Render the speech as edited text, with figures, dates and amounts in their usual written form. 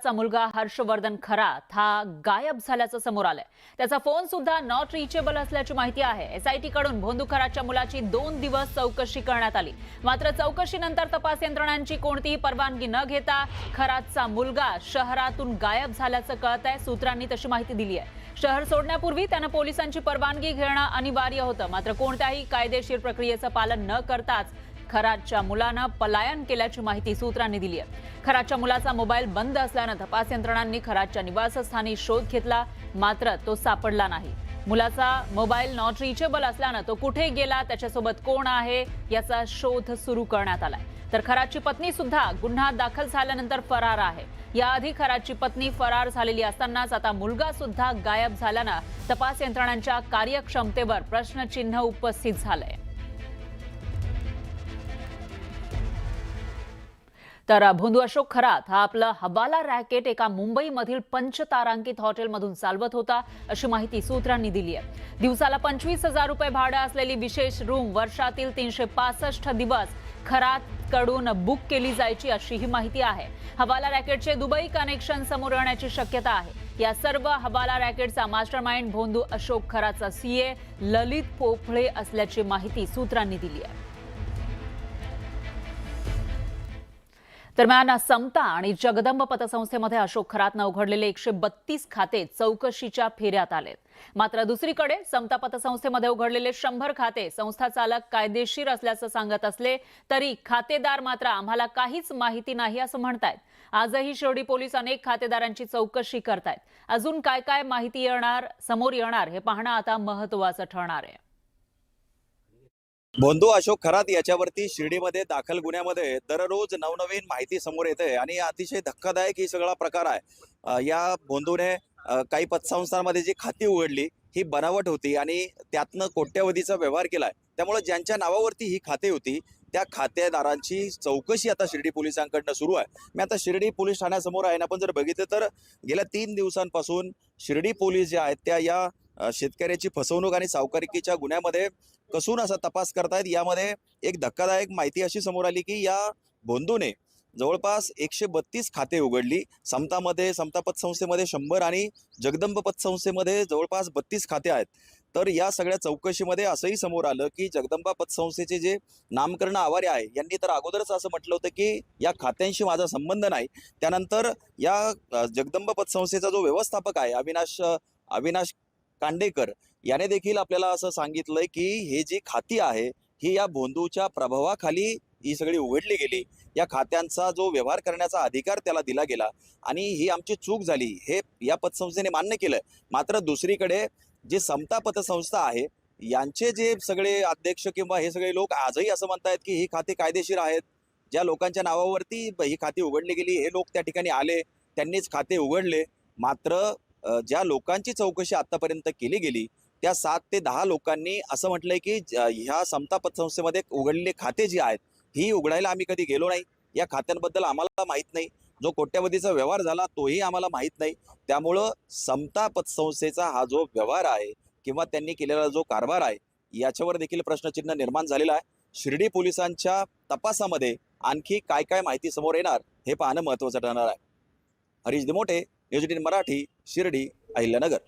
चा मुलगा हर्षवर्धन खरात हा गायब झाल्याचं समोर आलंय। त्याचा फोन सुद्धा नॉट रिचेबल असल्याची माहिती आहे। एसआयटी कडून भोंदू खरातच्या मुलाची 2 दिवस चौकशी करण्यात आली, मात्र चौकशीनंतर तपास यंत्रणांची कोणतीही परवानगी न घेता खरातचा मुलगा शहरातून गायब झाल्याचं कळतंय। सूत्रांनी तशी माहिती दिली आहे। शहर सोडण्यापूर्वी त्यानं पोलिसांची परवानगी घेणं अनिवार्य होतं, मात्र कोणत्याही कायदेशीर प्रक्रियेचं पालन न करताच खरातच्या मुलानं पलायन केल्याची माहिती सूत्रांनी दिली आहे। खरातच्या मुलाचा मोबाईल बंद असल्यानं तपास यंत्रणांनी खरातच्या निवासस्थानी शोध घेतला, मात्र तो सापडला नाही। मुलाचा मोबाईल नॉट रिचेबल असल्यानं तो कुठे गेला, त्याच्यासोबत कोण आहे याचा शोध सुरू करण्यात आलाय। तर खरातची पत्नी सुद्धा गुन्हा दाखल झाल्यानंतर फरार आहे। याआधी खरातची पत्नी फरार झालेली असतानाच आता मुलगा सुद्धा गायब झाल्यानं तपास यंत्रणांच्या कार्यक्षमतेवर प्रश्नचिन्ह उपस्थित झालंय। तर भोंदू अशोक खरात हा आपला हवाला रॅकेट एका मुंबईमधील पंचतारांकित हॉटेलमधून चालवत होता, अशी माहिती सूत्रांनी दिली आहे। दिवसाला 25,000 रुपये भाडं असलेली विशेष रूम वर्षातील 365 दिवस खरात कडून बुक केली जायची, अशी ही माहिती आहे। हवाला रॅकेटचे दुबई कनेक्शन समोर येण्याची शक्यता आहे। या सर्व हवाला रॅकेटचा मास्टरमाइंड भोंदू अशोक खरातचा सीए ललित पोफळे असल्याची माहिती सूत्रांनी दिली आहे। दरम्यान समता आणि जगदंब पतसंस्थेमध्ये अशोक खरातनं उघडलेले 132 खाते चौकशीच्या फेऱ्यात आलेत। मात्र दुसरीकडे समता पतसंस्थेमध्ये उघडलेले 100 खाते संस्था चालक कायदेशीर असल्याचं सांगत असले तरी खातेदार मात्र आम्हाला काहीच माहिती नाही असं म्हणतायत। आजही शिर्डी पोलीस अनेक खातेदारांची चौकशी करतायत। अजून काय काय माहिती समोर येणार हे पाहणं आता महत्त्वाचं ठरणार आहे। भोंदू अशोक खरात याच्यावरती शिर्डीमध्ये दाखल गुन्ह्यामध्ये दररोज नवनवीन माहिती समोर येते आणि अतिशय धक्कादायक ही सगळा प्रकार आहे। या भोंदूने काही पतसंस्थांमध्ये जी खाती उघडली ही बनावट होती आणि त्यातनं कोट्यवधीचा व्यवहार केलाय। त्यामुळे ज्यांच्या नावावरती ही खाते होती त्या खातेदारांची चौकशी आता शिर्डी पोलिसांकडनं सुरू आहे। मी आता शिर्डी पोलीस ठाण्यासमोर आहे। आपण जर बघितलं तर गेल्या 3 दिवसांपासून शिर्डी पोलीस जे आहेत त्या या शेतकऱ्याची फसवणूक आणि सावकारीकीच्या गुन्ह्यामध्ये कसून असा तपास करतायत। यामध्ये एक धक्कादायक माहिती अशी समोर आली की या भोंदूने जवळपास 132 खाते उघडली। समता पतसंस्थेमध्ये 100 आणि जगदंब पतसंस्थेमध्ये जवळपास 32 खाते आहेत। तर या सगळ्या चौकशीमध्ये असंही समोर आलं की जगदंबा पतसंस्थेचे जे नामकरण आवारे आहे यांनी तर अगोदरच असं म्हटलं होतं की या खात्यांशी माझा संबंध नाही। त्यानंतर या जगदंबा पतसंस्थेचा जो व्यवस्थापक आहे अविनाश कांडेकर याने देखील आपल्याला असं सांगितलंय की हे जी खाती आहे ही या भोंदूच्या प्रभावाखाली ही सगळी उघडली गेली। या खात्यांचा जो व्यवहार करण्याचा अधिकार त्याला दिला गेला आणि ही आमची चूक झाली हे या पतसंस्थेने मान्य केलं। मात्र दुसरीकडे जी समता पतसंस्था आहे यांचे जे सगळे अध्यक्ष किंवा हे सगळे लोक आजही असं म्हणतायत की ही खाती कायदेशीर आहेत। ज्या लोकांच्या नावावरती ही खाती उघडली गेली हे लोक त्या ठिकाणी आले, त्यांनीच खाते उघडले। मात्र ज्या लोकांची चौकशी आतापर्यंत केली गेली त्या 7 ते 10 लोकांनी असं म्हटलंय की ह्या समता पतसंस्थेमध्ये उघडलेले खाते जे आहेत ही उघडायला आम्ही कधी गेलो नाही, या खात्यांबद्दल आम्हाला माहित नाही, जो कोट्यवधीचा व्यवहार झाला तोही आम्हाला माहित नाही। त्यामुळं समता पतसंस्थेचा हा जो व्यवहार आहे किंवा त्यांनी केलेला जो कारभार आहे याच्यावर देखील प्रश्नचिन्ह निर्माण झालेला आहे। शिर्डी पोलिसांच्या तपासामध्ये आणखी काय काय माहिती समोर येणार हे पाहणं महत्त्वाचं ठरणार आहे। हरीश दिमोटे, न्यूज 18 मराठी, शिर्डी, अहिल्यानगर।